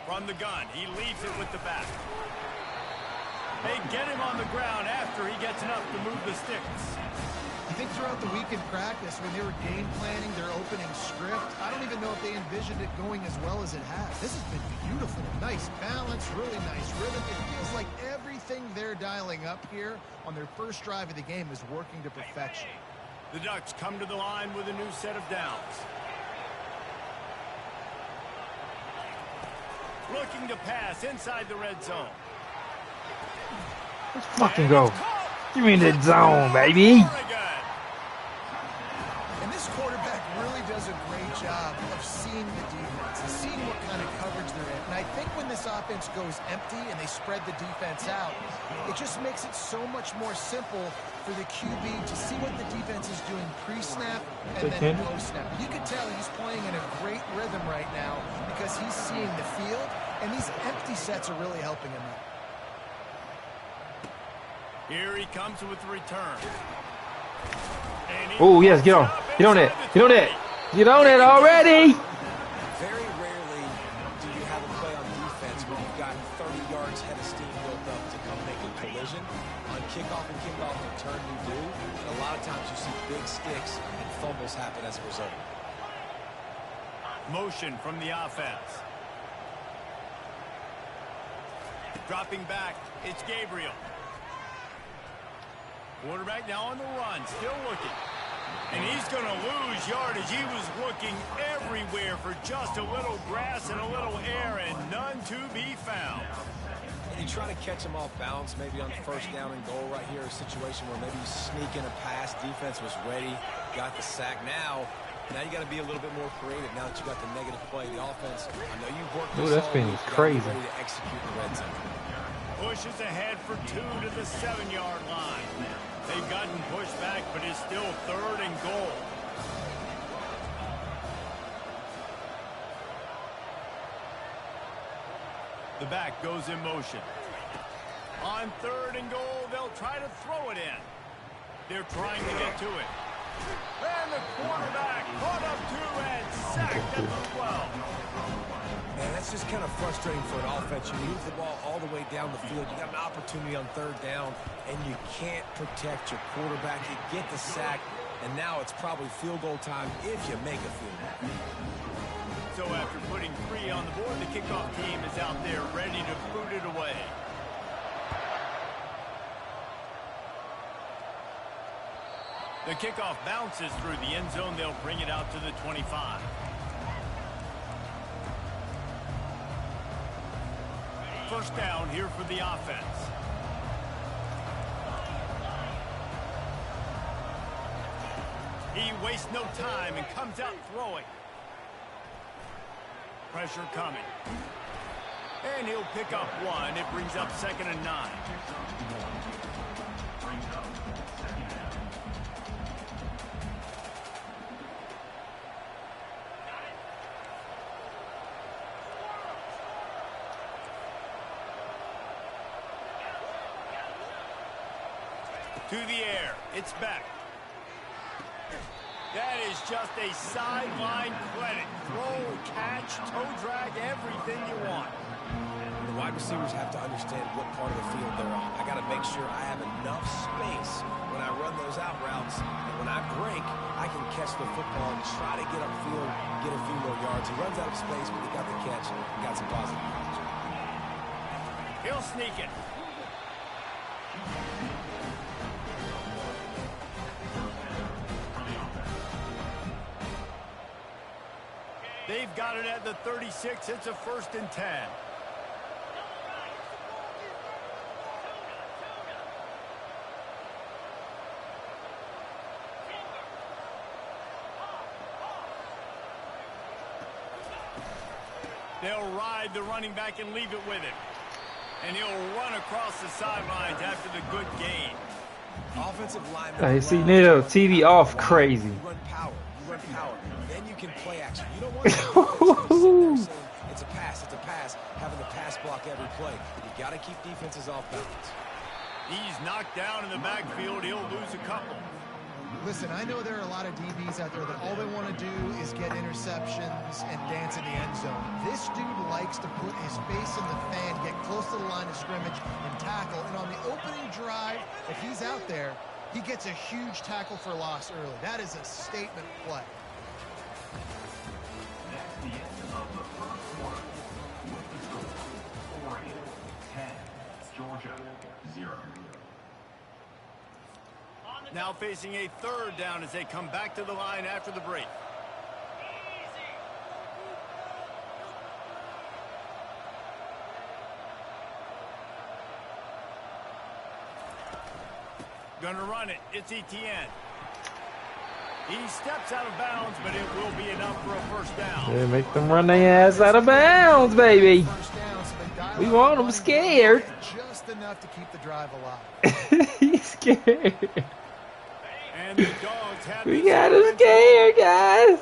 From the gun, he leaves it with the back. They get him on the ground after he gets enough to move the sticks. I think throughout the week in practice, when they were game planning their opening script, I don't even know if they envisioned it going as well as it has. This has been beautiful. Nice balance, really nice rhythm. It feels like everything they're dialing up here on their first drive of the game is working to perfection. The Ducks come to the line with a new set of downs. Looking to pass inside the red zone. Let's fucking go. Give me the zone, baby. And this quarterback really does a great job of seeing the defense and seeing what kind of coverage they're in. And I think when this offense goes empty and they spread the defense out, it just makes it so much more simple for the QB to see what the defense is doing pre-snap and then post-snap. You can tell he's playing in a great rhythm right now because he's seeing the field, and these empty sets are really helping him out. Here he comes with the return. Oh, yes, get on. Get on it. Get on it. Get on it already. Very rarely do you have a play on defense where you've got 30 yards head of steam built up to come make a collision. On kickoff and kickoff return you do. And a lot of times you see big sticks and fumbles happen as a result. Motion from the offense. Dropping back, it's Gabriel. Quarterback now on the run, still looking. And he's going to lose yardage. He was looking everywhere for just a little grass and a little air, and none to be found. And you try to catch him off balance, maybe on first down and goal right here, a situation where maybe you sneak in a pass, defense was ready, got the sack. Now you got to be a little bit more creative now that you got the negative play. The offense, I know you've worked this that's been crazy. ready to execute the red zone. Pushes ahead for 2 to the 7-yard line. They've gotten pushed back, but it's still 3rd and goal. The back goes in motion. On 3rd and goal, they'll try to throw it in. They're trying to get to it. And the quarterback caught up to and sacked at the 12. Man, that's just kind of frustrating for an offense. You move the ball all the way down the field. You got an opportunity on 3rd down, and you can't protect your quarterback. You get the sack, and now it's probably field goal time if you make a field goal. So after putting 3 on the board, the kickoff team is out there ready to boot it away. The kickoff bounces through the end zone. They'll bring it out to the 25. First down here for the offense. He wastes no time and comes out throwing. Pressure coming. And he'll pick up 1. It brings up 2nd and 9. To the air. It's back. That is just a sideline clinic. Throw, catch, toe drag, everything you want. The wide receivers have to understand what part of the field they're on. I got to make sure I have enough space when I run those out routes. And when I break, I can catch the football and try to get upfield, get a few more yards. He runs out of space, but he got the catch and got some positive yards. He'll sneak it. They've got it at the 36. It's a 1st and 10. They'll ride the running back and leave it with him. And he'll run across the sidelines after the good gain. Offensive lineman. I see Neil TV off crazy. You run power. Then you can play action. You don't want to it's a pass. Having the pass block every play. You got to keep defenses off balance. He's knocked down in the backfield. He'll lose a couple. Listen, I know there are a lot of DBs out there that all they want to do is get interceptions and dance in the end zone. This dude likes to put his face in the fan, get close to the line of scrimmage, and tackle. And on the opening drive, if he's out there, he gets a huge tackle for loss early. That is a statement play. That's the end of the first quarter. With the score, 40-10, Georgia 0. Now facing a third down as they come back to the line after the break. Gonna run it. It's Etienne. He steps out of bounds, but it will be enough for a first down. Yeah, make them run their ass out of bounds, baby. We want them scared. Just enough to keep the drive alive. He's scared. And the Dogs have We got him scared, guys.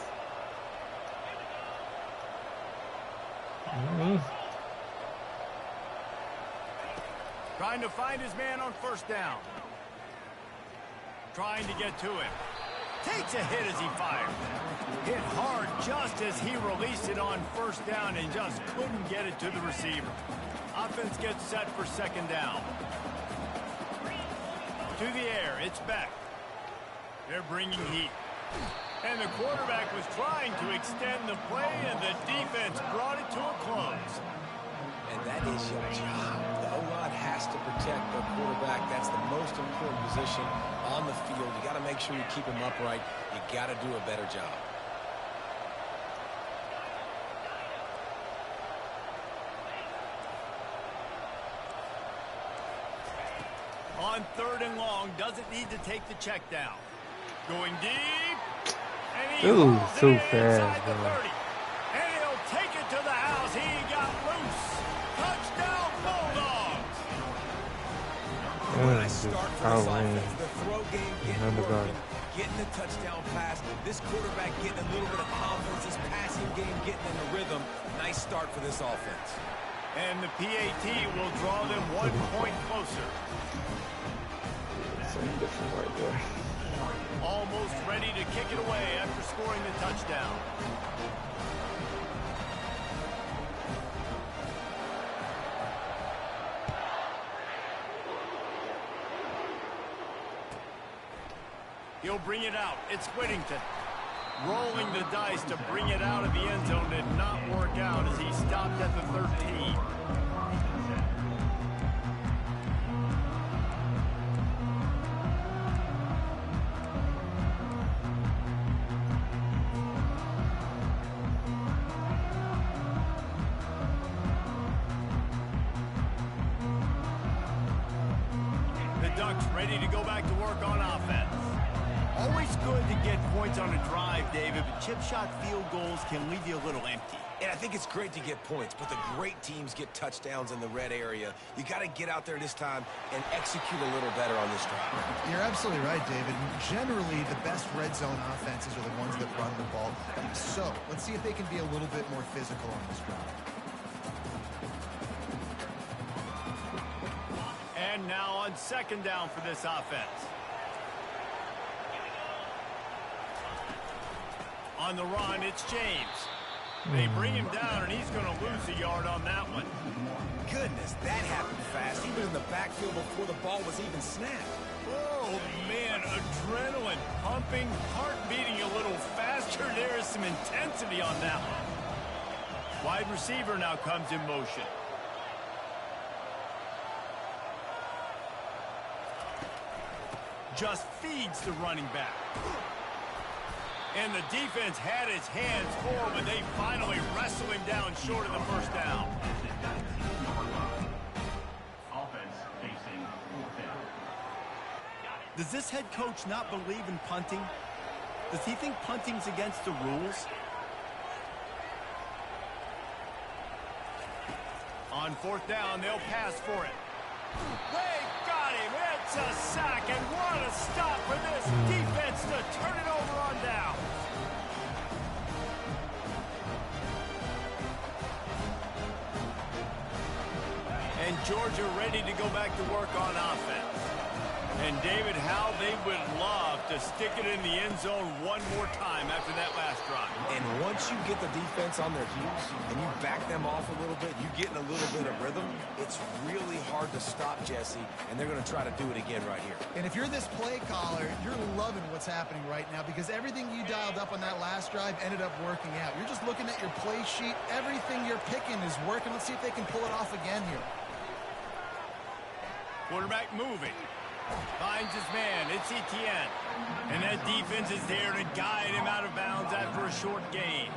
Trying to find his man on first down. Trying to get to him. Takes a hit as he fired. Hit hard just as he released it on first down and just couldn't get it to the receiver. Offense gets set for second down. To the air, it's back. They're bringing heat. And the quarterback was trying to extend the play, and the defense brought it to a close. And that is your job. The O-line has to protect the quarterback. That's the most important position on the field. You got to make sure you keep him upright. You got to do a better job. On third and long, doesn't need to take the check down. Going deep. And he Ooh, hauls too it fast, inside the bro. 30. And he'll take it to the house. He got loose. Touchdown, Bulldogs. When I start for this Halloween. offense, the throw game getting working, getting the touchdown pass, this quarterback getting a little bit of confidence, this passing game getting in the rhythm. Nice start for this offense. And the PAT will draw them 1 point closer. Something different right there. Almost ready to kick it away after scoring the touchdown. He'll bring it out. It's Whittington. Rolling the dice to bring it out of the end zone did not work out as he stopped at the 13. The Ducks ready to go back to work on offense. Always good to get points on a drive, David, but chip shot field goals can leave you a little empty. And I think it's great to get points, but the great teams get touchdowns in the red area. You got to get out there this time and execute a little better on this drive. You're absolutely right, David. Generally, the best red zone offenses are the ones that run the ball. So, let's see if they can be a little bit more physical on this drive. And now on second down for this offense. On the run, it's James. They bring him down, and he's going to lose a yard on that one. Goodness, that happened fast. He was in the backfield before the ball was even snapped. Oh, man, adrenaline pumping, heart beating a little faster. There is some intensity on that one. Wide receiver now comes in motion. Just feeds the running back. And the defense had its hands full when they finally wrestle him down short of the first down. Offense facing fourth down. Does this head coach not believe in punting? Does he think punting's against the rules? On fourth down, they'll pass for it. They got him. It's a sack, and what a stop for this defense to turn it over on down. And Georgia ready to go back to work on offense. And David, how they would love to stick it in the end zone one more time after that last drive. And once you get the defense on their heels and you back them off a little bit, you get in a little bit of rhythm, it's really hard to stop, Jesse, and they're going to try to do it again right here. And if you're this play caller, you're loving what's happening right now because everything you dialed up on that last drive ended up working out. You're just looking at your play sheet. Everything you're picking is working. Let's see if they can pull it off again here. Quarterback moving. Finds his man. It's Etienne. And that defense is there to guide him out of bounds after a short gain.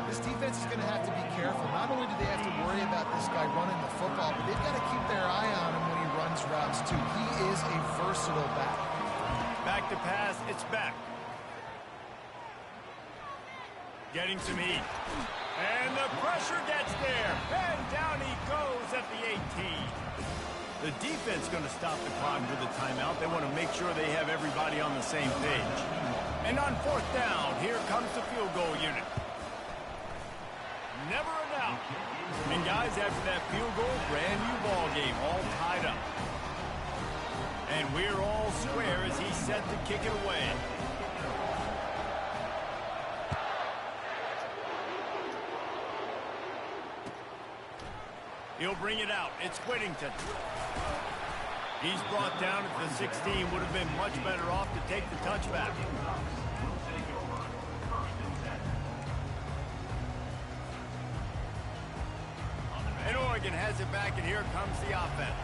This defense is going to have to be careful. Not only do they have to worry about this guy running the football, but they've got to keep their eye on him when he runs routes too. He is a versatile back. Back to pass. It's back. Getting some heat. And the pressure gets there. And down he goes at the 18. The defense going to stop the clock with a timeout. They want to make sure they have everybody on the same page. And on fourth down, here comes the field goal unit. Never a doubt. And guys, after that field goal, brand new ball game, all tied up. And we're all square as he's set to kick it away. He'll bring it out. It's Whittington. He's brought down at the 16. Would have been much better off to take the touchback. And Oregon has it back, and here comes the offense.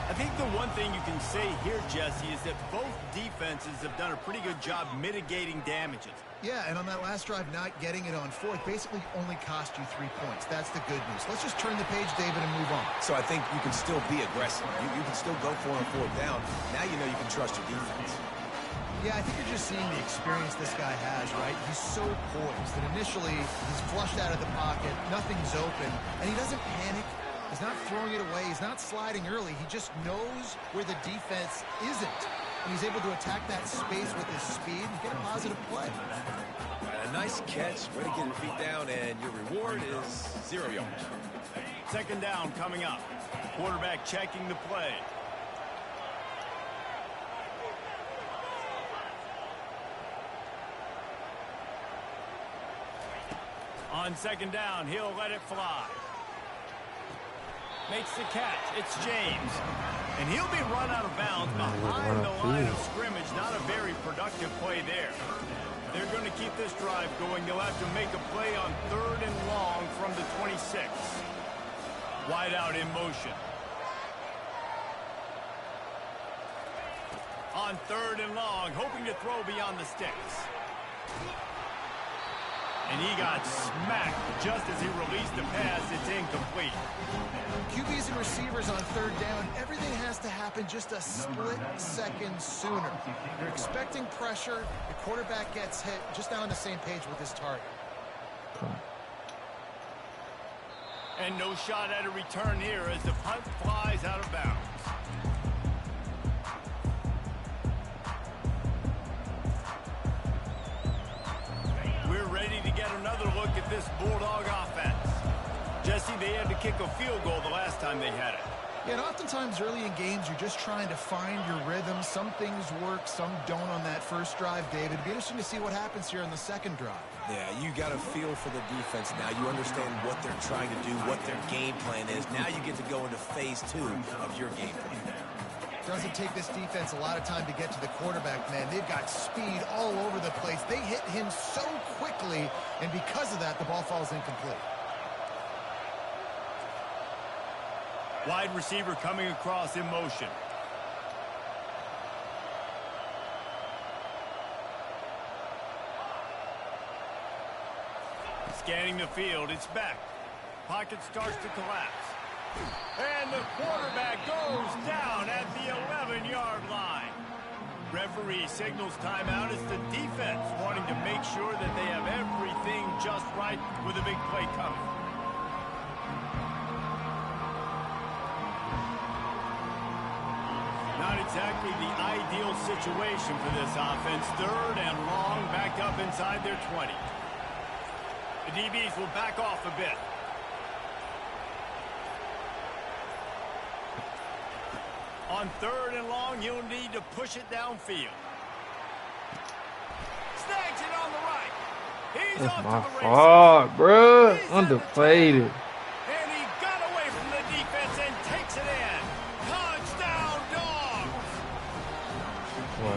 I think the one thing you can say here, Jesse, is that both defenses have done a pretty good job mitigating damages. Yeah, and on that last drive, not getting it on fourth basically only cost you 3 points. That's the good news. Let's just turn the page, David, and move on. So I think you can still be aggressive. You can still go for it on fourth down. Now you know you can trust your defense. Yeah, I think you're just seeing the experience this guy has, right? He's so poised that initially he's flushed out of the pocket, nothing's open, and he doesn't panic. He's not throwing it away. He's not sliding early. He just knows where the defense isn't. And he's able to attack that space with his speed and get a positive play. A nice catch. Way to get your feet down, and your reward is 0 yards. Second down coming up. Quarterback checking the play. On second down, he'll let it fly. Makes the catch. It's James. And he'll be run out of bounds behind the line of scrimmage. Not a very productive play there. They're going to keep this drive going. They'll have to make a play on third and long from the 26. Wide out in motion. On third and long, hoping to throw beyond the sticks. And he got smacked just as he released the pass. It's incomplete. QBs and receivers on third down, everything has to happen just a split second sooner. You're expecting pressure. The quarterback gets hit. Just not on the same page with his target. And no shot at a return here as the punt flies out of bounds. We're ready to get another look at this Bulldog offense. Jesse, they had to kick a field goal the last time they had it. Yeah, and oftentimes early in games, you're just trying to find your rhythm. Some things work, some don't on that first drive, David. It'd be interesting to see what happens here on the second drive. Yeah, you got a feel for the defense now. You understand what they're trying to do, what their game plan is. Now you get to go into phase 2 of your game plan. Doesn't take this defense a lot of time to get to the quarterback, man. They've got speed all over the place. They hit him so quickly, and because of that, the ball falls incomplete. Wide receiver coming across in motion. Scanning the field, it's back. Pocket starts to collapse. And the quarterback goes down at the 11-yard line. Referee signals timeout as the defense wanting to make sure that they have everything just right with a big play coming. Not exactly the ideal situation for this offense. Third and long, back up inside their 20. The DBs will back off a bit. On 3rd and long, you'll need to push it downfield. Snags it on the right. He's That's off my to the races. fault, bro. He's at the Undeflated. 10. And he got away from the defense and takes it in. Touchdown, Dogs.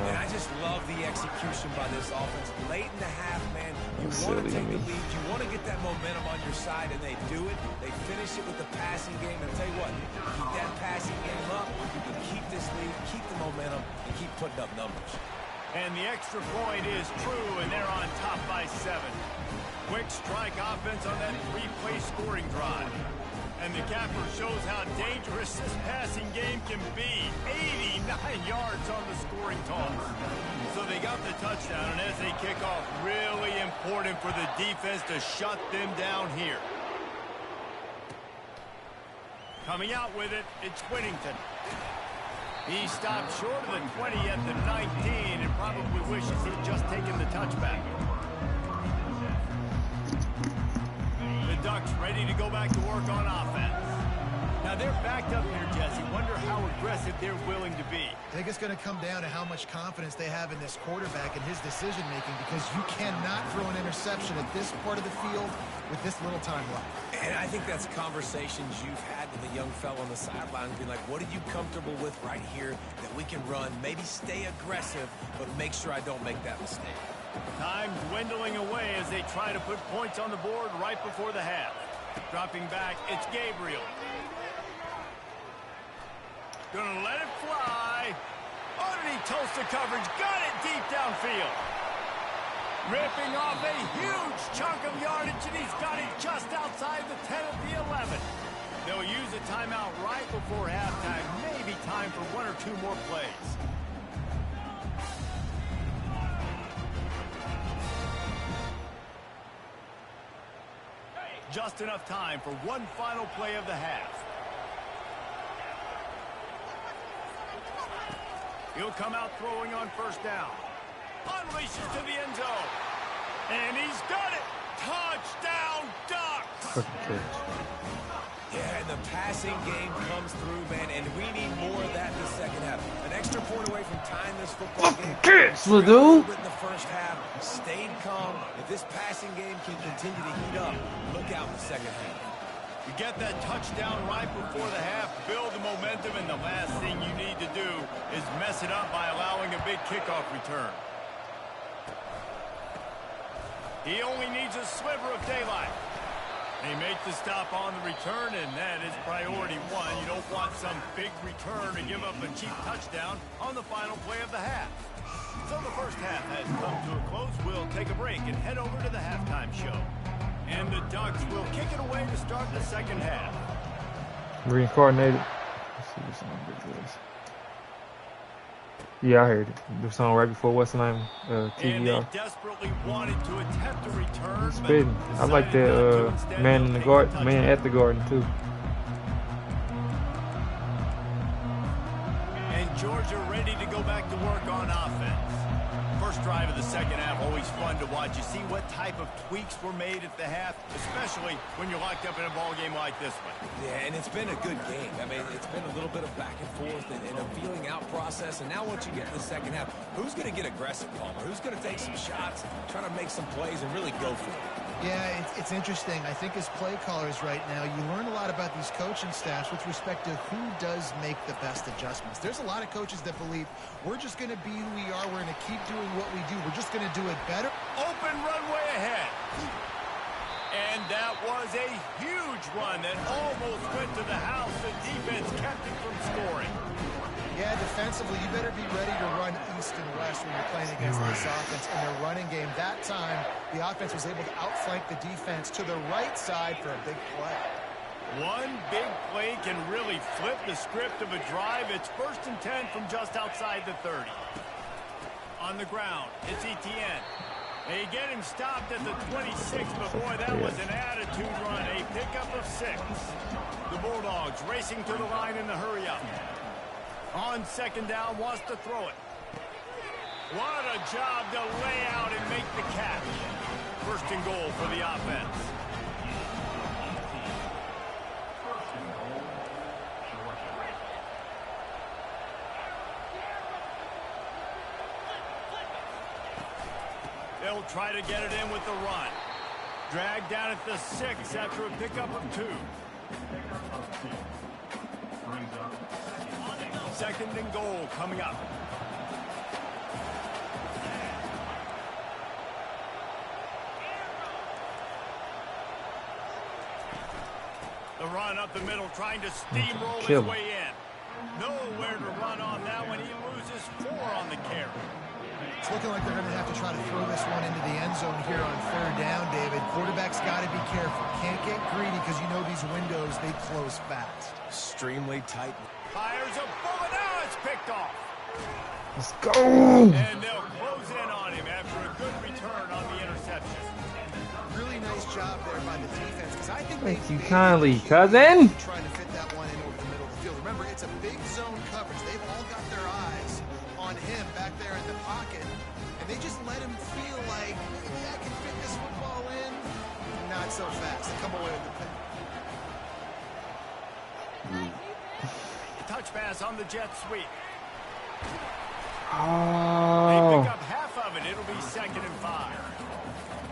And I just love the execution by this offense. Late in the half, man, you want to take the lead. You want to get that momentum on your side, and they do it. They finish it with the passing game. And I'll tell you what, keep that passing game up. You can keep this lead, keep the momentum, and keep putting up numbers. And the extra point is true, and they're on top by 7. Quick strike offense on that 3-play scoring drive. And the capper shows how dangerous this passing game can be. 89 yards on the scoring toss. So they got the touchdown, and as they kick off, really important for the defense to shut them down here. Coming out with it, it's Whittington. He stopped short of the 20 at the 19 and probably wishes he'd just taken the touchback. The Ducks ready to go back to work on offense. Now they're backed up here, Jesse. Wonder how aggressive they're willing to be. I think it's going to come down to how much confidence they have in this quarterback and his decision-making, because you cannot throw an interception at this part of the field with this little time left. And I think that's conversations you've had with a young fellow on the sidelines, being like, what are you comfortable with right here that we can run? Maybe stay aggressive, but make sure I don't make that mistake. Time dwindling away as they try to put points on the board right before the half. Dropping back, it's Gabriel. Gonna let it fly. Underneath toast the coverage. Got it deep downfield. Ripping off a huge chunk of yardage, and he's got it just outside the 10 of the 11. They'll use a timeout right before halftime. Maybe time for 1 or 2 more plays. Just enough time for one final play of the half. He'll come out throwing on 1st down. Unleashes to the end zone. And he's got it. Touchdown, Ducks. Yeah, and the passing game comes through, man, and we need more of that in the second half. An extra point away from tying this football game. Dude. In the first half, stayed calm. If this passing game can continue to heat up, look out in the second half. You get that touchdown right before the half, build the momentum, and the last thing you need to do is mess it up by allowing a big kickoff return. He only needs a sliver of daylight. They make the stop on the return, and that is priority 1. You don't want some big return to give up a cheap touchdown on the final play of the half. So the first half has come to a close. We'll take a break and head over to the halftime show. And the Ducks will kick it away to start the second half. Reincarnated. Let's see what song this is. Yeah, I heard it. The song right before what's the name? And TVR. they desperately wanted to attempt a return. Spitting. I like that man in the garden, man at the garden too. And Georgia ready to go back to work on offense. First drive of the second half, always fun to watch. You see what type of tweaks were made at the half, especially when you're locked up in a ball game like this one. Yeah, and it's been a good game. I mean, it's been a little bit of back and forth and a feeling out process. And now once you get to the second half, who's going to get aggressive, Palmer? Who's going to take some shots, try to make some plays, and really go for it? Yeah, it's interesting. I think as play callers right now, you learn a lot about these coaching staffs with respect to who does make the best adjustments. There's a lot of coaches that believe we're just going to be who we are. We're going to keep doing what we do. We're just going to do it better. Open runway ahead. And that was a huge run that almost went to the house. The defense kept it from scoring. Yeah, defensively, you better be ready to run east and west when you're playing against this offense and their running game. That time, the offense was able to outflank the defense to the right side for a big play. One big play can really flip the script of a drive. It's 1st and 10 from just outside the 30. On the ground, it's Etienne. They get him stopped at the 26, but boy, that was an attitude run, a pickup of 6. The Bulldogs racing to the line in the hurry-up. On 2nd down, wants to throw it. What a job to lay out and make the catch. 1st and goal for the offense. They'll try to get it in with the run. Dragged down at the 6 after a pickup of 2. Second and goal coming up. The run up the middle, trying to steamroll his way in. Nowhere to run on that one. He loses 4 on the carry. It's looking like they're going to have to try to throw this one into the end zone here on 3rd down, David. Quarterback's got to be careful. Can't get greedy because you know these windows, they close fast. Extremely tight. Fires a bullet. Now it's picked off. Let's go. And they'll close in on him after a good return on the interception. Really nice job there by the defense because I think Thank you kindly, cousin. Trying to fit that one in over the middle of the field. Remember, it's a big zone coverage. They've all got their eyes on him back there in the pocket, and they just let him feel like maybe I can fit this football in. Not so fast. They come away with the pick. Touch pass on the jet sweep. They Oh. pick up half of it. It'll be 2nd and 5.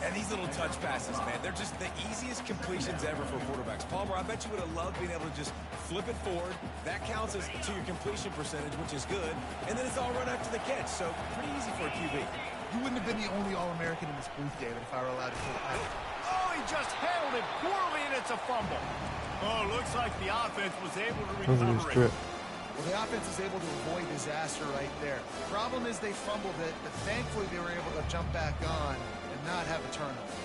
And these little touch passes, man, they're just the easiest completions ever for quarterbacks. Palmer, I bet you would have loved being able to just flip it forward. That counts as to your completion percentage, which is good. And then it's all run after the catch, so pretty easy for a QB. You wouldn't have been the only All-American in this booth, David, if I were allowed to put it. Oh, he just handled it poorly, and it's a fumble. Oh, looks like the offense was able to recover it. Well, the offense is able to avoid disaster right there. The problem is they fumbled it, but thankfully they were able to jump back on and not have a turnover.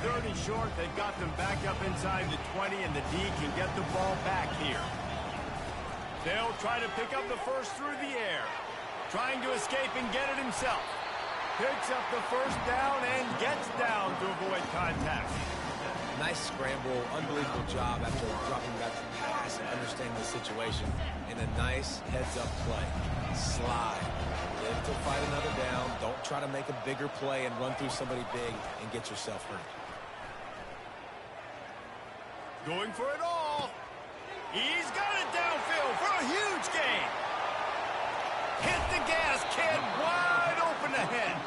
30 short, they've got them back up inside the 20, and the D can get the ball back here. They'll try to pick up the first through the air. Trying to escape and get it himself. Picks up the first down and gets down to avoid contact. Nice scramble, unbelievable job after dropping back to pass and understanding the situation. And a nice heads-up play. Slide. Live to fight another down. Don't try to make a bigger play and run through somebody big and get yourself hurt. Going for it all. He's got it downfield for a huge gain. Hit the gas, kid. Wide open ahead.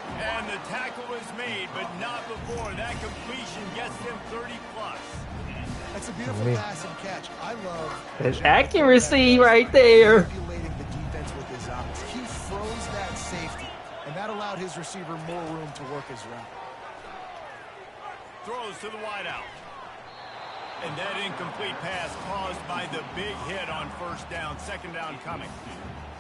And the tackle was made, but not before. That completion gets them 30+. That's a beautiful pass and catch. I love There's accuracy right there. Manipulating the defense with his eyes. He froze that safety, and that allowed his receiver more room to work his route. Throws to the wideout. And that incomplete pass caused by the big hit on 1st down, 2nd down coming.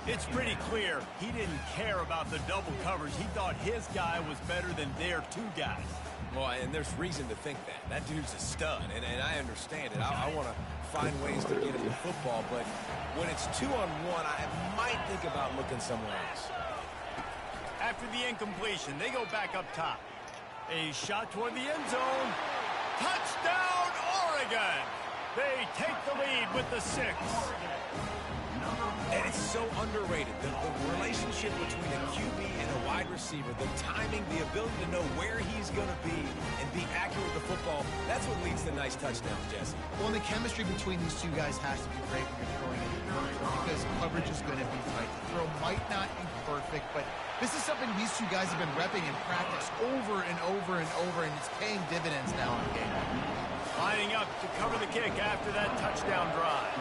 It's pretty clear he didn't care about the double coverage. He thought his guy was better than their 2 guys. Well, and there's reason to think that. That dude's a stud, and I understand it. I want to find ways to get him the football, but when it's 2-on-1, I might think about looking somewhere else. After the incompletion, they go back up top. A shot toward the end zone. Touchdown, Oregon! They take the lead with the 6. And it's so underrated. The relationship between a QB and a wide receiver, the timing, the ability to know where he's going to be and be accurate with the football, that's what leads to nice touchdowns, Jesse. Well, and the chemistry between these 2 guys has to be great when you're throwing into because coverage is going to be tight. The throw might not be perfect, but this is something these 2 guys have been repping in practice over and over and over, and it's paying dividends now in the game. Lining up to cover the kick after that touchdown drive.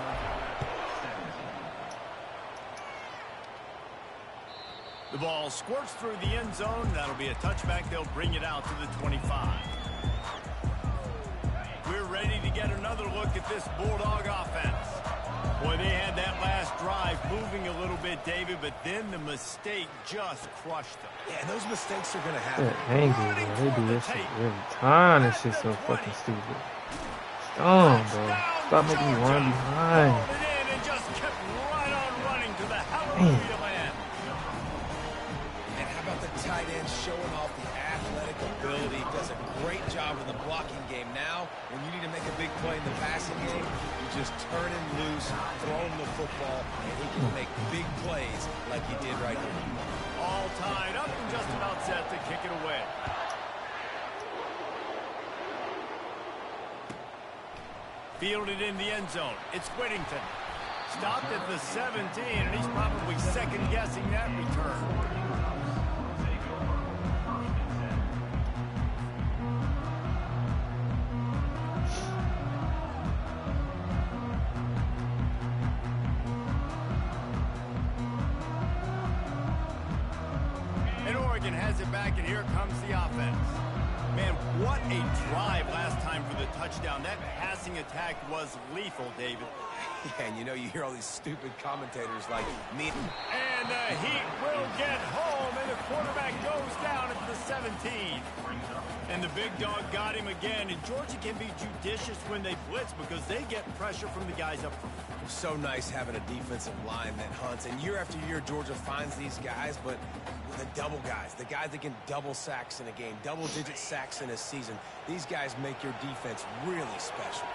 The ball squirts through the end zone. That'll be a touchback. They'll bring it out to the 25. We're ready to get another look at this Bulldog offense. Boy, they had that last drive moving a little bit, David, but then the mistake just crushed them. Yeah, and those mistakes are going to happen. They're angry, bro. They do this shit every time. This shit's so fucking stupid. Dumb, bro. Stop making me run behind. And just kept right on running to the hallelujah land. And how about the tight end showing off the athletic ability? Does a great job in the blocking game. Now, when you need to make a big play in the passing game, you just turn him loose, throw him the football, and he can make big plays like he did right here. All tied up and just about set to kick it away. Fielded in the end zone. It's Whittington. Stopped at the 17, and he's probably second-guessing that return. Oregon has it back, and here comes the offense. Man, what a drive last time for the touchdown. That passing attack was lethal, David. Yeah, and you know, you hear all these stupid commentators like me. And the Heat will get home, and the quarterback goes down at the 17. And the big dog got him again, and Georgia can be judicious when they blitz because they get pressure from the guys up front. It's so nice having a defensive line that hunts, and year after year, Georgia finds these guys, but the double guys, the guys that can double sacks in a game, double-digit sacks in a season, these guys make your defense really special.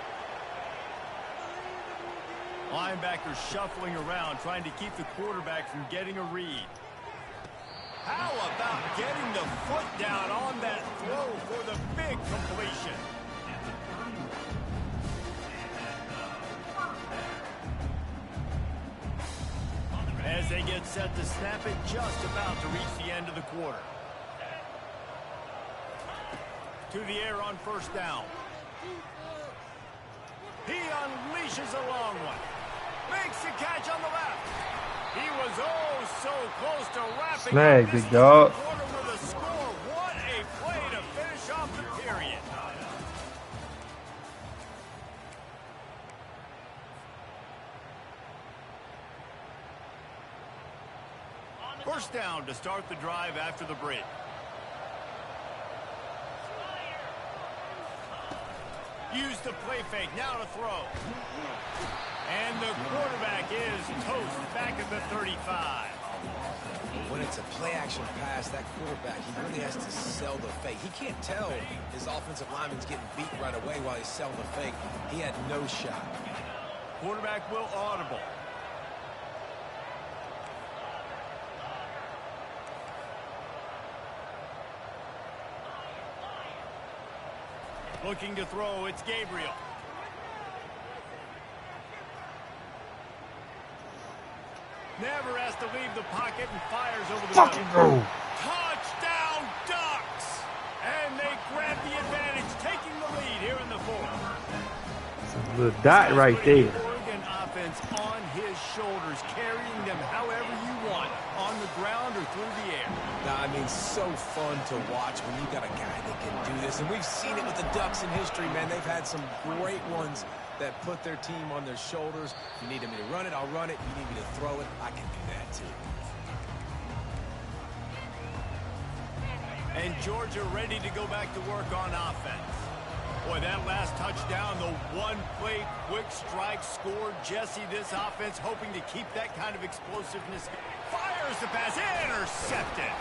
Linebackers shuffling around, trying to keep the quarterback from getting a read. How about getting the foot down on that throw for the big completion? As they get set to snap it, just about to reach the end of the quarter. To the air on first down. He unleashes a long one. Makes the catch on the left. He was oh so close to wrapping Snag, up big this dog. quarter with a score. What a play to finish off the period. First down to start the drive after the break. Use the play fake, now to throw. And the quarterback is toast back at the 35. When it's a play-action pass, that quarterback, he really has to sell the fake. He can't tell his offensive lineman's getting beat right away while he's selling the fake. He had no shot. Quarterback will audible. Looking to throw, it's Gabriel. Never has to leave the pocket and fires over the middle. Touchdown Ducks! And they grab the advantage, taking the lead here in the fourth. It's a little dot right there. Oregon offense on his shoulders, carrying them however you want, on the ground or through the air. Now, I mean, so fun to watch when you got a guy that can do this. And we've seen it with the Ducks in history, man. They've had some great ones that put their team on their shoulders. If you need me to run it, I'll run it. If you need me to throw it, I can do that too. And Georgia ready to go back to work on offense. Boy, that last touchdown, the one-play quick strike scored. Jesse, this offense hoping to keep that kind of explosiveness. Fires the pass, intercepted.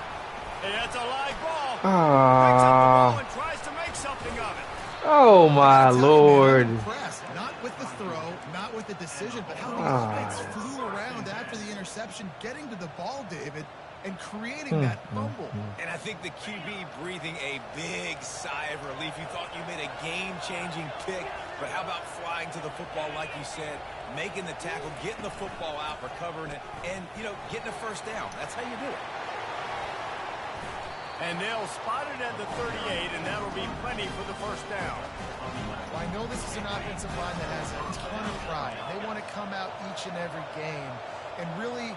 Hey, that's a live ball. Picks up the ball and tries to make something of it. Oh my Lord. I'm impressed. Not with the throw, not with the decision, but how the offense flew around after the interception, getting to the ball, David, and creating that fumble. And I think the QB breathing a big sigh of relief. You thought you made a game-changing pick, but how about flying to the football, like you said, making the tackle, getting the football out, recovering it, and, you know, getting a first down. That's how you do it. And they'll spot it at the 38, and that'll be plenty for the first down. Well, I know this is an offensive line that has a ton of pride. They want to come out each and every game and really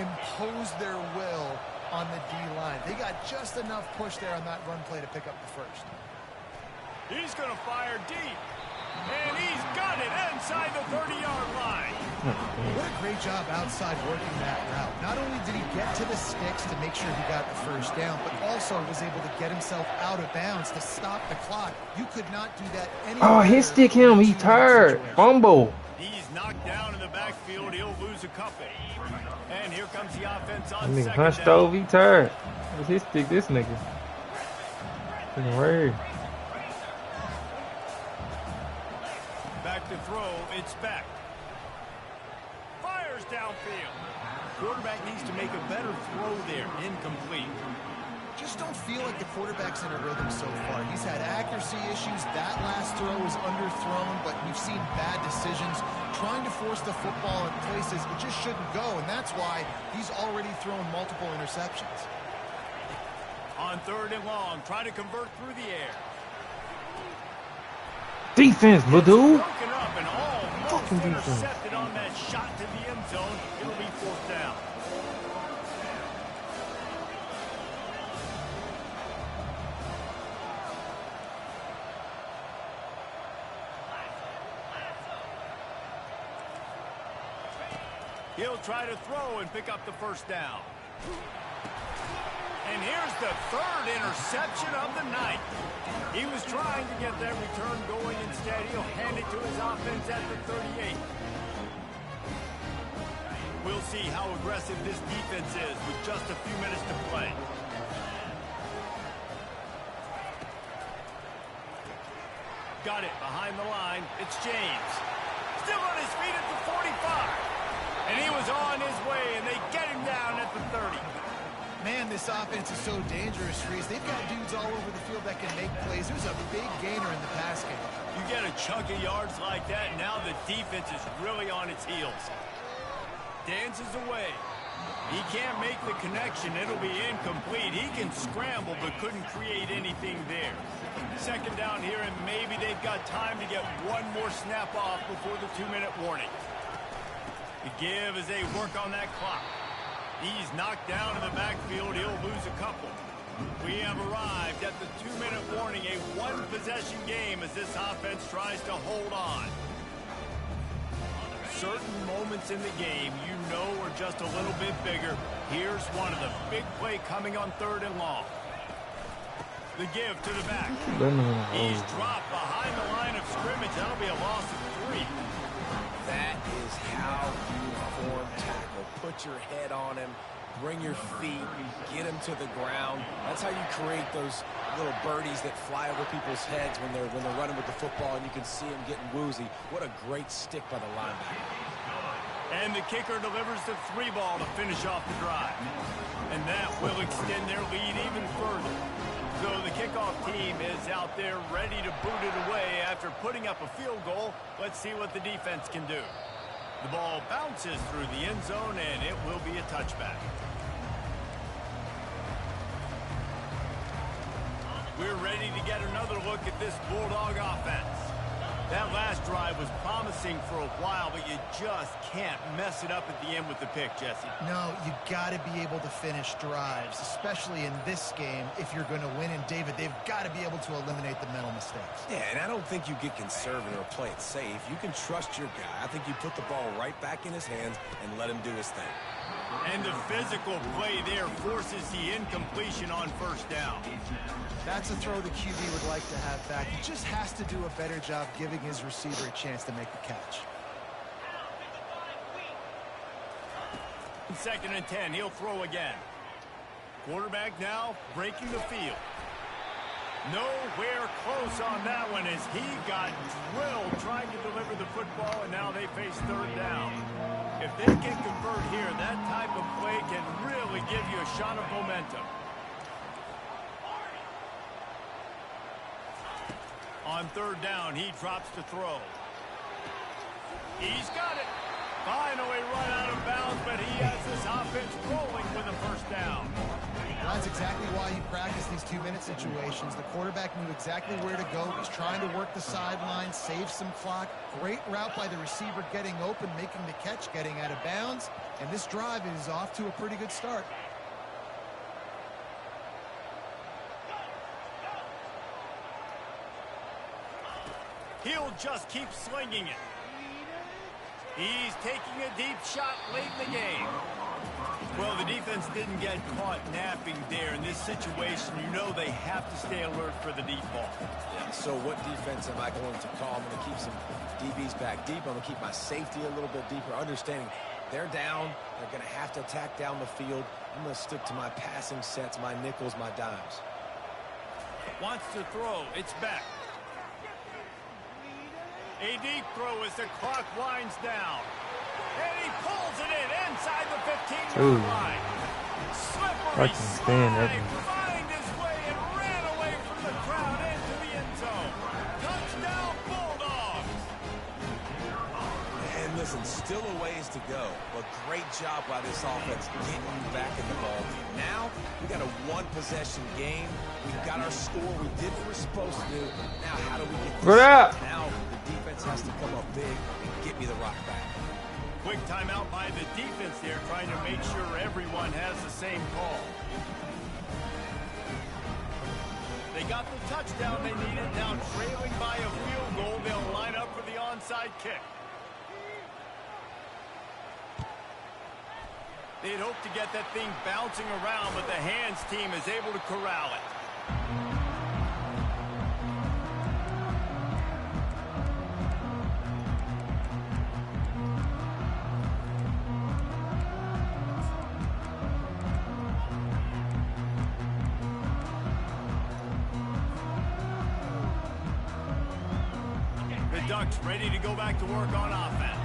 impose their will on the D-line. They got just enough push there on that run play to pick up the first. He's going to fire deep. And he's got it inside the 30-yard line. What a great job outside working that route. Not only did he get to the sticks to make sure he got the first down, but also was able to get himself out of bounds to stop the clock. You could not do that anywhere. Oh, he stick him. He tired. Fumble. He's knocked down in the backfield. He'll lose a couple. And here comes the offense on That nigga second hunched down. over. He tired. What's his stick? This nigga. Word. Back to throw. It's back. Fires downfield. Quarterback needs to make a better throw there. Incomplete. Just don't feel like the quarterback's in a rhythm so far. He's had accuracy issues. That last throw was underthrown, but we've seen bad decisions. Trying to force the football in places it just shouldn't go, and that's why he's already thrown multiple interceptions. On third and long, trying to convert through the air. Defense, little dude. Broken up and almost Fucking defense. intercepted on that shot to the end zone. It'll be fourth down. He'll try to throw and pick up the first down. And here's the third interception of the night. He was trying to get that return going. Instead, he'll hand it to his offense at the 38. We'll see how aggressive this defense is with just a few minutes to play. Got it behind the line. It's James. Still on his feet at the 45. And he was on his way, and they get him down at the 30. Man, this offense is so dangerous, Reese. They've got dudes all over the field that can make plays. There's a big gainer in the pass game. You get a chunk of yards like that, and now the defense is really on its heels. Dances away. He can't make the connection. It'll be incomplete. He can scramble, but couldn't create anything there. Second down here, and maybe they've got time to get one more snap off before the 2-minute warning. The give as they work on that clock. He's knocked down in the backfield. He'll lose a couple. We have arrived at the 2-minute warning, a one-possession game as this offense tries to hold on. Certain moments in the game you know are just a little bit bigger. Here's one of them. Big play coming on 3rd and long. The give to the back. He's dropped behind the line of scrimmage. That'll be a loss of 3. That is how you form tackle. Put your head on him, bring your feet, get him to the ground. That's how you create those little birdies that fly over people's heads when they're running with the football, and you can see them getting woozy. What a great stick by the linebacker. And the kicker delivers the 3 ball to finish off the drive. And that will extend their lead even further. So the kickoff team is out there ready to boot it away after putting up a field goal. Let's see what the defense can do. The ball bounces through the end zone, and it will be a touchback. We're ready to get another look at this Bulldog offense. That last drive was promising for a while, but you just can't mess it up at the end with the pick, Jesse. No, you got to be able to finish drives, especially in this game if you're going to win. And, David, they've got to be able to eliminate the mental mistakes. Yeah, and I don't think you get conservative or play it safe. You can trust your guy. I think you put the ball right back in his hands and let him do his thing. And the physical play there forces the incompletion on 1st down. That's a throw the QB would like to have back. He just has to do a better job giving his receiver a chance to make the catch. 2nd and 10, he'll throw again. Quarterback now breaking the field. Nowhere close on that one as he got drilled trying to deliver the football, and now they face 3rd down. If they can convert here, that type of play can really give you a shot of momentum. On 3rd down, he drops to throw. He's got it. Finally run out of bounds, but he has this offense rolling with a 1st down. That's exactly why you practice these 2-minute situations. The quarterback knew exactly where to go. He's trying to work the sideline, save some clock. Great route by the receiver getting open, making the catch, getting out of bounds. And this drive is off to a pretty good start. He'll just keep slinging it. He's taking a deep shot late in the game. Well, the defense didn't get caught napping there. In this situation, you know they have to stay alert for the deep ball. Yeah, so what defense am I going to call? I'm going to keep some DBs back deep. I'm going to keep my safety a little bit deeper, understanding they're down. They're going to have to attack down the field. I'm going to stick to my passing sets, my nickels, my dimes. Wants to throw. It's back. A deep throw as the clock winds down. And he pulls it in inside the 15-yard line. Slippery slide, find his way and ran away from the crowd into the end zone. Touchdown, Bulldogs. And listen, still a ways to go, but great job by this offense getting you back in the ball game. Now, we got a one-possession game. We've got our score. We did what we're supposed to do. Now, how do we get this? Now, the defense has to come up big and get me the rock back. Quick timeout by the defense there, trying to make sure everyone has the same call. They got the touchdown they needed. Now trailing by a field goal, they'll line up for the onside kick. They'd hope to get that thing bouncing around, but the hands team is able to corral it. The Ducks ready to go back to work on offense.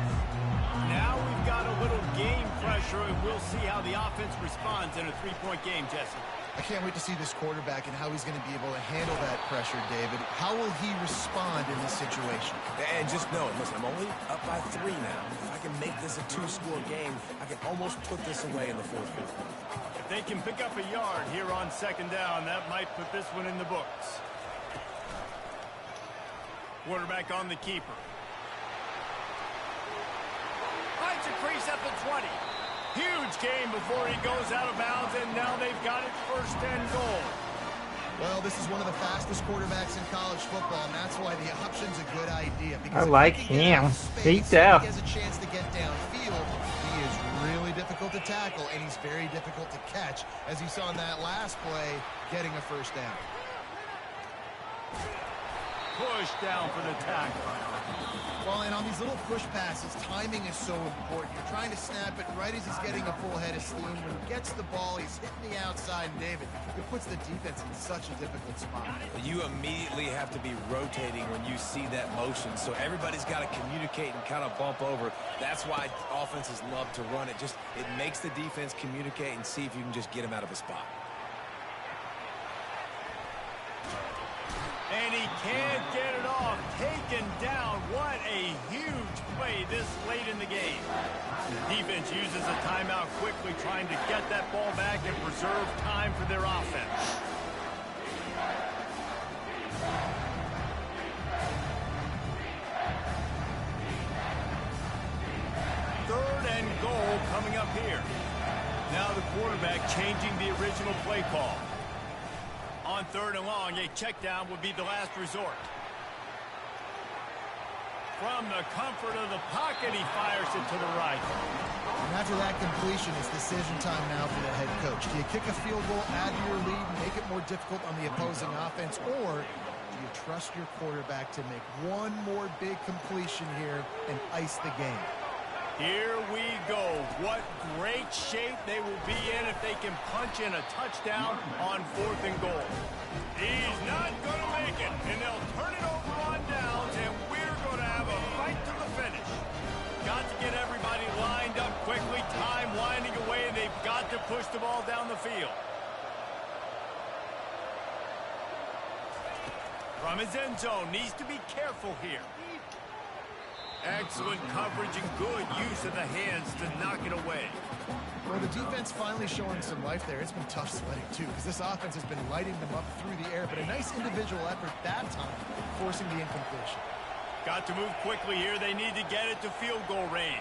Now we've got a little game pressure, and we'll see how the offense responds in a three-point game, Jesse. I can't wait to see this quarterback and how he's going to be able to handle that pressure, David. How will he respond in this situation? And just know, listen, I'm only up by 3 now. If I can make this a 2-score game, I can almost put this away in the fourth quarter. If they can pick up a yard here on second down, that might put this one in the books. Quarterback on the keeper. Finds a crease at the 20. Huge game before he goes out of bounds, and now they've got it first and goal. Well, this is one of the fastest quarterbacks in college football, and that's why the option's a good idea. I like him. He's out. He has a chance to get downfield. He is really difficult to tackle, and he's very difficult to catch, as you saw in that last play, getting a first down. Push down for the tackle. Well, and on these little push passes, timing is so important. You're trying to snap it right as he's getting a full head of steam. When he gets the ball, he's hitting the outside, and David, it puts the defense in such a difficult spot. You immediately have to be rotating when you see that motion, so everybody's got to communicate and kind of bump over. That's why offenses love to run it. It makes the defense communicate and see if you can just get him out of a spot. And he can't get it off. Taken down. What a huge play this late in the game. The defense uses a timeout quickly, trying to get that ball back and preserve time for their offense. Third and goal coming up here. Now the quarterback changing the original play call. On third and long, a check down would be the last resort. From the comfort of the pocket, he fires it to the right. And after that completion, it's decision time now for the head coach. Do you kick a field goal, add to your lead, and make it more difficult on the opposing offense, or do you trust your quarterback to make one more big completion here and ice the game? Here we go. What great shape they will be in if they can punch in a touchdown on fourth and goal. He's not going to make it, and they'll turn it over on downs, and we're going to have a fight to the finish. Got to get everybody lined up quickly, time winding away, and they've got to push the ball down the field. From his end zone, needs to be careful here. Excellent coverage and good use of the hands to knock it away. Well, the defense finally showing some life there. It's been tough sledding, too, because this offense has been lighting them up through the air, but a nice individual effort that time, forcing the incompletion. Got to move quickly here. They need to get it to field goal range.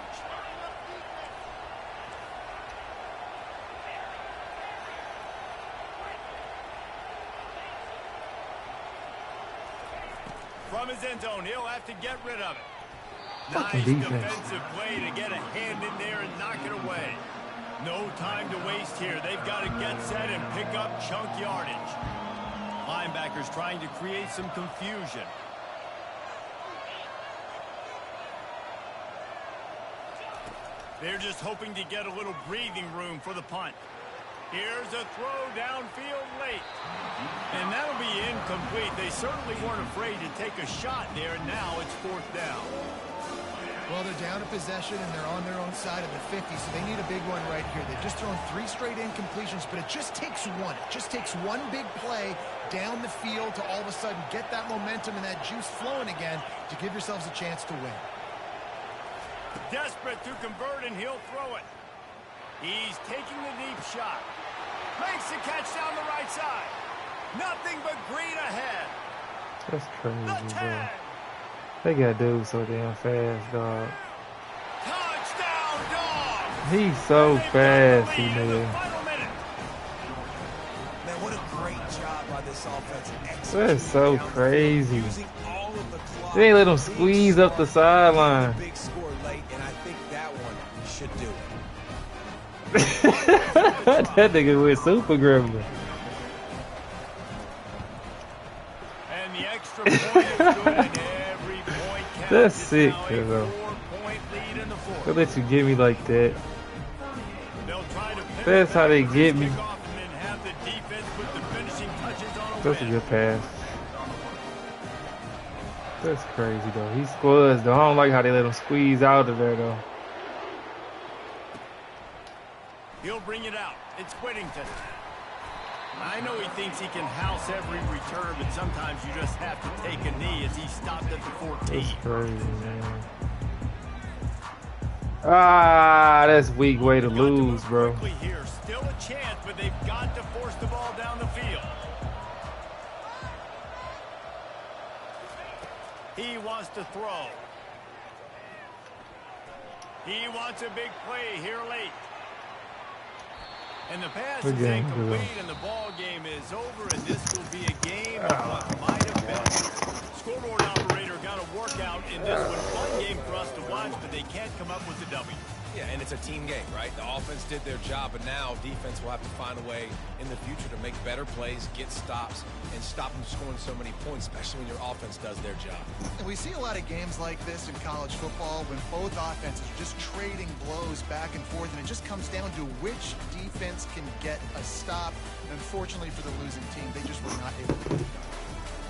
From his end zone, he'll have to get rid of it. Nice defensive play to get a hand in there and knock it away. No time to waste here. They've got to get set and pick up chunk yardage. Linebackers trying to create some confusion. They're just hoping to get a little breathing room for the punt. Here's a throw downfield late. And that'll be incomplete. They certainly weren't afraid to take a shot there, and now it's fourth down. Well, they're down a possession, and they're on their own side of the 50, so they need a big one right here. They've just thrown 3 straight incompletions, but it just takes one. It just takes one big play down the field to all of a sudden get that momentum and that juice flowing again to give yourselves a chance to win. Desperate to convert, and he'll throw it. He's taking the deep shot. Makes the catch down the right side. Nothing but green ahead. That's crazy, The 10. bro. They got dudes so damn fast, dog. Touchdown, dog. He's so fast, he In the man. final minute. Man, what a great job by this offense. That's so crazy. Using all of the clock. They ain't let him squeeze up the sideline. Big score late, and I think that one should do it. That nigga went super gremlin. And the extra point is good, and every point counts. That's It's sick, now a bro. 4-point lead in the fourth. They'll let you get me like that. They'll try to pin That's it how they back get with me. this kickoff and then have the defense put the finishing touches on a That's a win. good pass. That's crazy though. He squads though. I don't like how they let him squeeze out of there though. He'll bring it out. It's Whittington. I know he thinks he can house every return, but sometimes you just have to take a knee as he stopped at the 14. That's crazy, man. Ah, that's weak way to lose, bro. Quickly here. Still a chance, but they've got to force the ball down the field. He wants to throw. He wants a big play here late. And the pass is incomplete, and the ball game is over, and this will be a game of what might have been. Scoreboard operator got a workout in this one. Fun game for us to watch, but they can't come up with the W. Yeah, and it's a team game, right? The offense did their job, but now defense will have to find a way in the future to make better plays, get stops, and stop them scoring so many points, especially when your offense does their job. And we see a lot of games like this in college football when both offenses are just trading blows back and forth, and it just comes down to which defense can get a stop. And unfortunately for the losing team, they just were not able to get it done.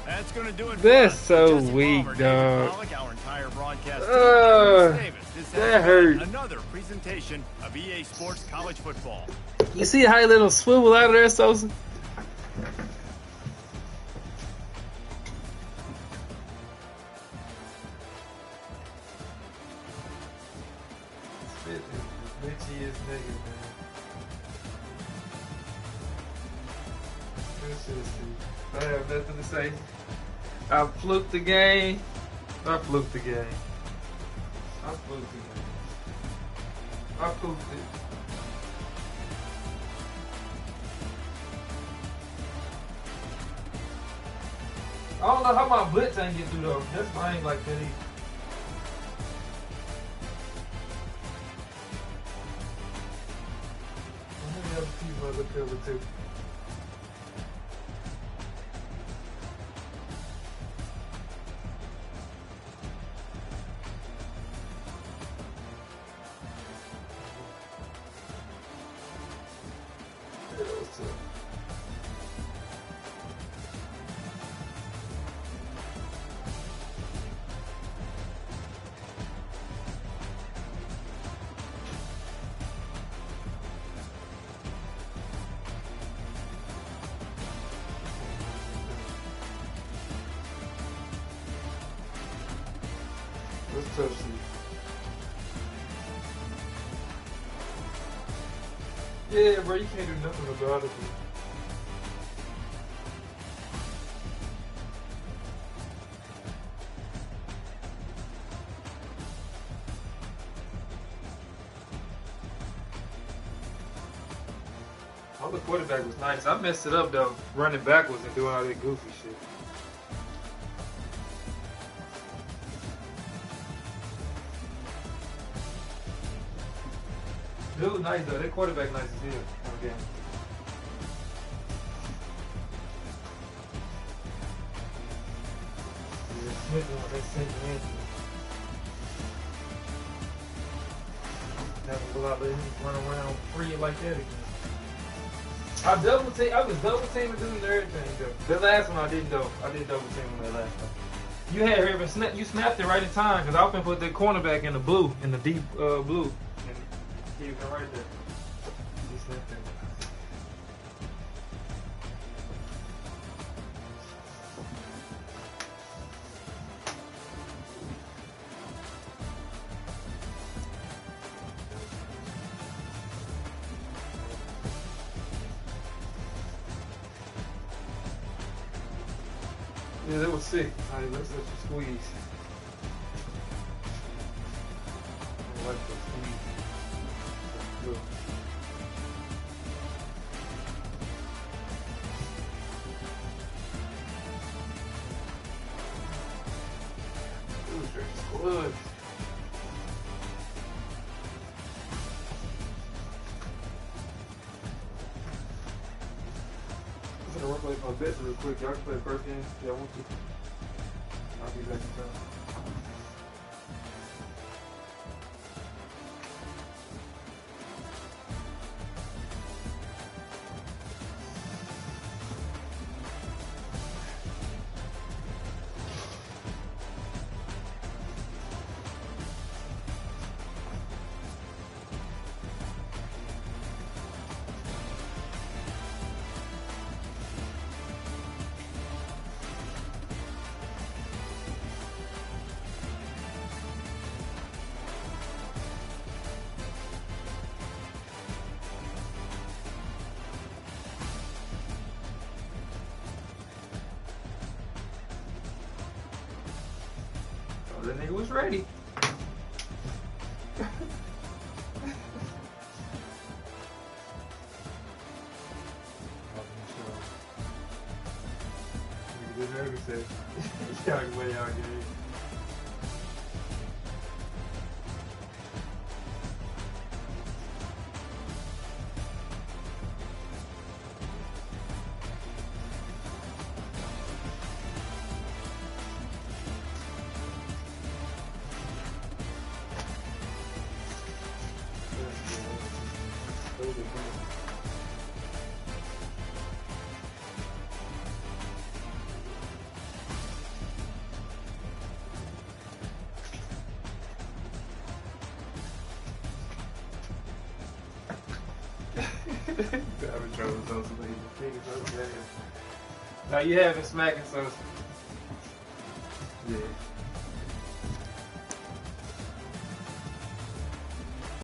That's going to do it. That's so Jesse weak, Palmer, dog. Pollock, our entire broadcast team. Davis, this that has hurt. been another presentation of EA Sports College Football. You see how he let him swivel out of there, Sosa? Bitchiest nigga, man. I have nothing to say. I fluked the game. I fluked the game. I fluked the game. I pooped it. I don't know how my blitz ain't get through though. That's why I ain't like that either. How many other people look over too? That's tough, Steve. Yeah, bro, you can't do nothing about it, bro. All the quarterback was nice. I messed it up though, running backwards and doing all that goofy shit. Dude, nice though. That quarterback nice as hell. Okay. Yeah, Smith on that St. Anthony. Never will I let him run around free like that again. I was double teaming dudes and everything though. The last one I didn't though. I did double team on that last time. You had her, but you snapped it right in time because I was gonna put the cornerback in the blue, in the deep blue. And he was right there. He snapped it. Yeah, that was sick. How he lets you squeeze. I like the squeeze. That's good. Ooh, straight squad. bets real quick. Y'all can play the first game. Yeah, I want to. I'll be back in time. The nigga was ready. Good nervous said. Y'all can wait out here. Now you haven't smacking, so yeah.